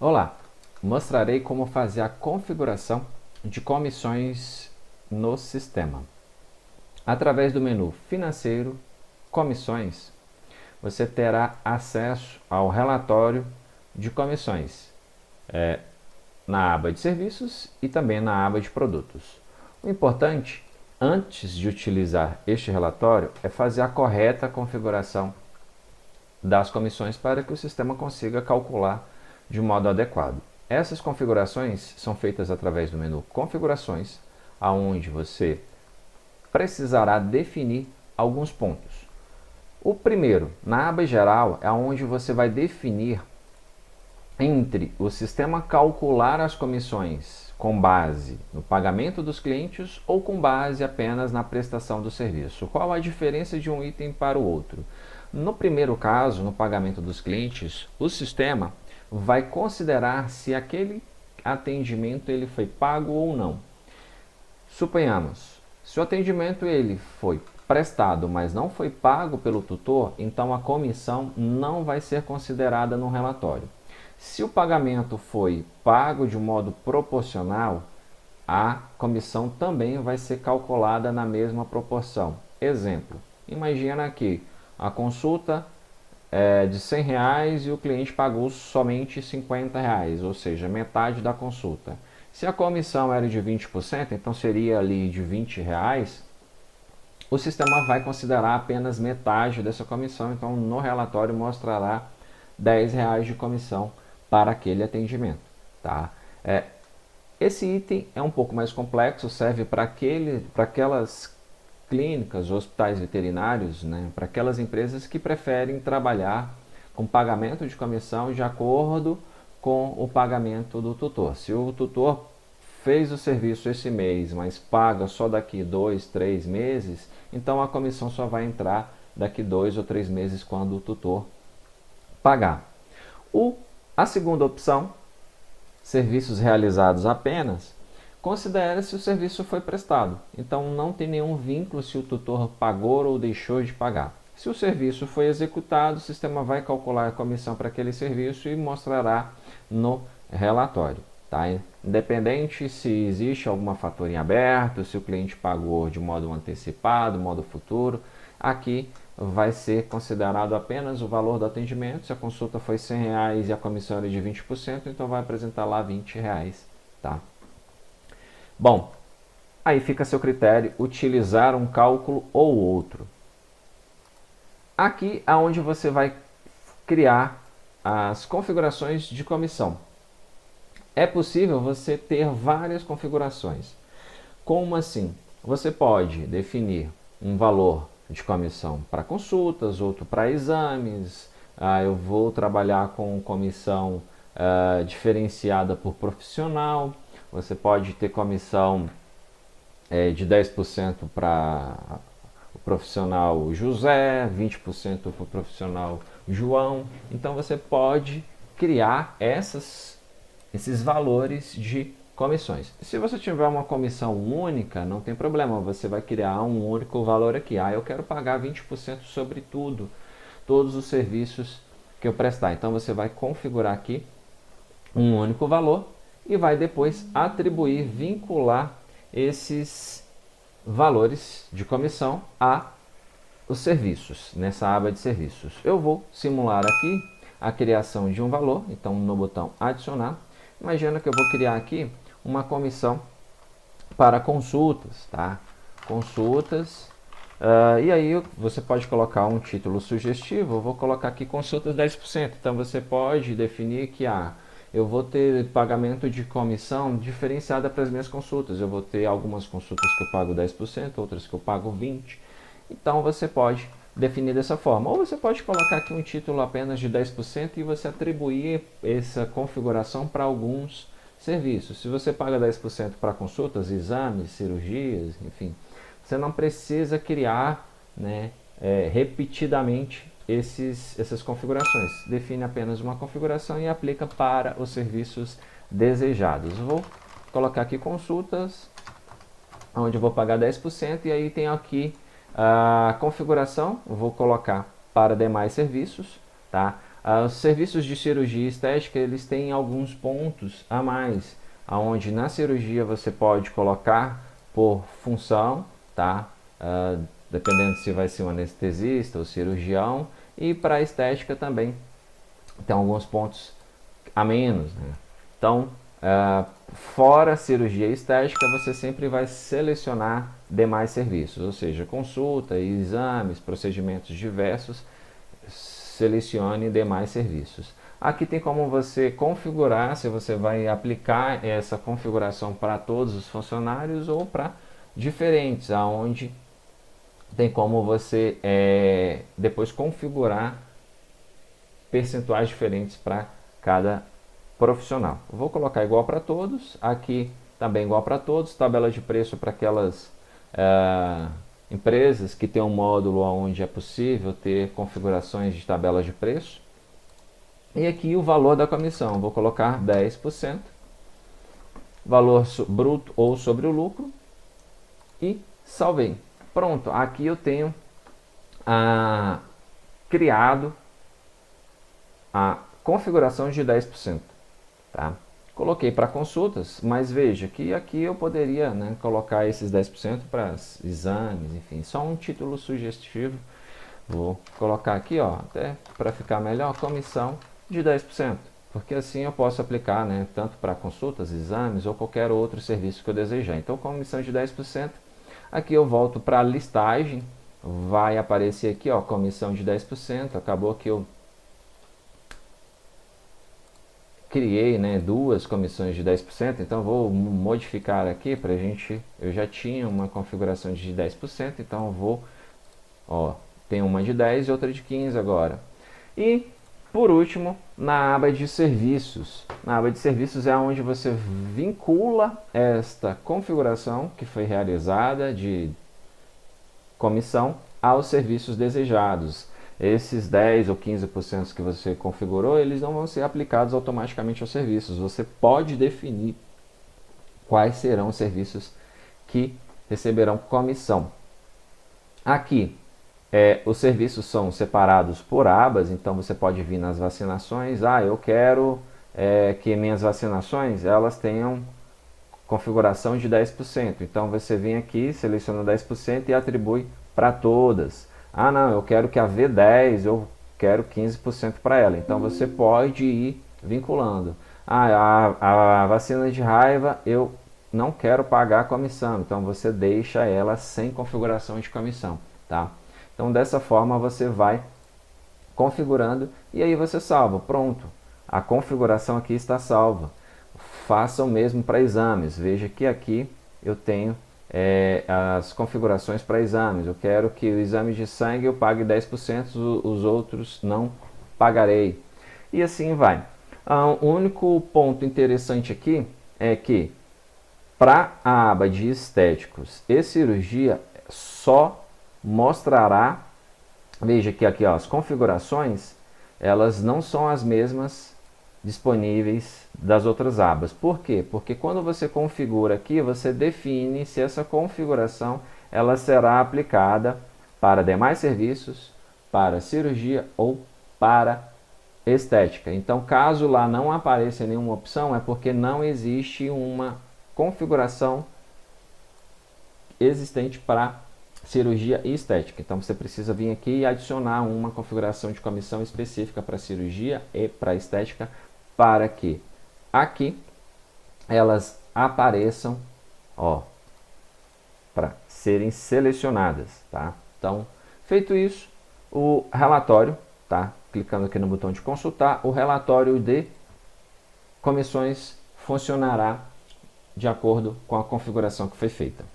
Olá, mostrarei como fazer a configuração de comissões no sistema. Através do menu Financeiro, Comissões, você terá acesso ao relatório de comissões na aba de Serviços e também na aba de Produtos. O importante, antes de utilizar este relatório, é fazer a correta configuração das comissões para que o sistema consiga calcular de modo adequado. Essas configurações são feitas através do menu Configurações, aonde você precisará definir alguns pontos. O primeiro, na aba geral, é onde você vai definir entre o sistema calcular as comissões com base no pagamento dos clientes ou com base apenas na prestação do serviço. Qual a diferença de um item para o outro? No primeiro caso, no pagamento dos clientes, o sistema vai considerar se aquele atendimento ele foi pago ou não. Suponhamos, se o atendimento ele foi prestado, mas não foi pago pelo tutor, então a comissão não vai ser considerada no relatório. Se o pagamento foi pago de modo proporcional, a comissão também vai ser calculada na mesma proporção. Exemplo, imagina que a consulta é de R$ 100 e o cliente pagou somente R$ 50, ou seja, metade da consulta. Se a comissão era de 20%, então seria ali de R$ 20, o sistema vai considerar apenas metade dessa comissão, então no relatório mostrará R$ 10 de comissão para aquele atendimento. Tá? Esse item é um pouco mais complexo, serve para aquelas clínicas, hospitais veterinários, né, para aquelas empresas que preferem trabalhar com pagamento de comissão de acordo com o pagamento do tutor. Se o tutor fez o serviço esse mês, mas paga só daqui 2, 3 meses, então a comissão só vai entrar daqui 2 ou 3 meses quando o tutor pagar. A segunda opção, serviços realizados apenas, considera se o serviço foi prestado. Então não tem nenhum vínculo se o tutor pagou ou deixou de pagar. Se o serviço foi executado, o sistema vai calcular a comissão para aquele serviço e mostrará no relatório. Tá? Independente se existe alguma fatura em aberto, se o cliente pagou de modo antecipado, modo futuro, aqui vai ser considerado apenas o valor do atendimento. Se a consulta foi R$ 100 e a comissão era de 20%, então vai apresentar lá R$ 20. Tá? Bom, aí fica a seu critério utilizar um cálculo ou outro. Aqui é onde você vai criar as configurações de comissão. É possível você ter várias configurações. Como assim? Você pode definir um valor de comissão para consultas, outro para exames. Eu vou trabalhar com comissão diferenciada por profissional. Você pode ter comissão de 10% para o profissional José, 20% para o profissional João. Então você pode criar esses valores de comissões. Se você tiver uma comissão única, não tem problema, você vai criar um único valor aqui. Eu quero pagar 20% sobre tudo, todos os serviços que eu prestar. Então você vai configurar aqui um único valor e vai depois atribuir, vincular esses valores de comissão a os serviços, nessa aba de serviços. Eu vou simular aqui a criação de um valor, então no botão adicionar. Imagina que eu vou criar aqui uma comissão para consultas, tá? Consultas, e aí você pode colocar um título sugestivo. Eu vou colocar aqui consultas 10%, então você pode definir que eu vou ter pagamento de comissão diferenciada para as minhas consultas. Eu vou ter algumas consultas que eu pago 10%, outras que eu pago 20%. Então você pode definir dessa forma. Ou você pode colocar aqui um título apenas de 10% e você atribuir essa configuração para alguns serviços. Se você paga 10% para consultas, exames, cirurgias, enfim, você não precisa criar, né, repetidamente essas configurações. Define apenas uma configuração e aplica para os serviços desejados. Vou colocar aqui consultas, onde eu vou pagar 10%, e aí tem aqui a configuração. Vou colocar para demais serviços, tá? Os serviços de cirurgia estética, eles têm alguns pontos a mais, aonde na cirurgia você pode colocar por função, tá? Dependendo se vai ser um anestesista ou cirurgião, e para a estética também tem alguns pontos a menos, né? Então, fora cirurgia estética, você sempre vai selecionar demais serviços, ou seja, consulta, exames, procedimentos diversos, selecione demais serviços. Aqui tem como você configurar, se você vai aplicar essa configuração para todos os funcionários ou para diferentes, aonde tem como você depois configurar percentuais diferentes para cada profissional. Vou colocar igual para todos, aqui também igual para todos, tabela de preço para aquelas empresas que tem um módulo onde é possível ter configurações de tabelas de preço. E aqui o valor da comissão, vou colocar 10%, valor bruto ou sobre o lucro, e salvei. Pronto, aqui eu tenho criado a configuração de 10%. Tá? Coloquei para consultas, mas veja que aqui eu poderia, né, colocar esses 10% para exames, enfim, só um título sugestivo. Vou colocar aqui, ó, até para ficar melhor, comissão de 10%, porque assim eu posso aplicar, né, tanto para consultas, exames ou qualquer outro serviço que eu desejar. Então, comissão de 10%. Aqui eu volto para a listagem, vai aparecer aqui, ó, comissão de 10%. Acabou que eu criei, né, duas comissões de 10%, então vou modificar aqui para eu já tinha uma configuração de 10%, então eu vou, ó, tem uma de 10 e outra de 15 agora. E por último, na aba de serviços. Na aba de serviços é onde você vincula esta configuração que foi realizada de comissão aos serviços desejados. Esses 10 ou 15% que você configurou, eles não vão ser aplicados automaticamente aos serviços. Você pode definir quais serão os serviços que receberão comissão. Aqui, os serviços são separados por abas, então você pode vir nas vacinações. Eu quero que minhas vacinações elas tenham configuração de 10%. Então você vem aqui, seleciona 10% e atribui para todas. Não, eu quero que a V10, eu quero 15% para ela. Então você pode ir vinculando. A vacina de raiva eu não quero pagar a comissão. Então você deixa ela sem configuração de comissão, tá? Então dessa forma você vai configurando e aí você salva. Pronto, a configuração aqui está salva. Faça o mesmo para exames. Veja que aqui eu tenho as configurações para exames. Eu quero que o exame de sangue eu pague 10%, os outros não pagarei. E assim vai. O único ponto interessante aqui é que para a aba de estéticos e cirurgia só mostrará, veja que aqui ó, as configurações elas não são as mesmas disponíveis das outras abas. Por quê? Porque quando você configura aqui, você define se essa configuração ela será aplicada para demais serviços, para cirurgia ou para estética. Então, caso lá não apareça nenhuma opção, é porque não existe uma configuração existente para cirurgia e estética. Então você precisa vir aqui e adicionar uma configuração de comissão específica para cirurgia e para estética, para que aqui elas apareçam, ó, para serem selecionadas, tá? Então, feito isso, o relatório, tá? Clicando aqui no botão de consultar, o relatório de comissões funcionará de acordo com a configuração que foi feita.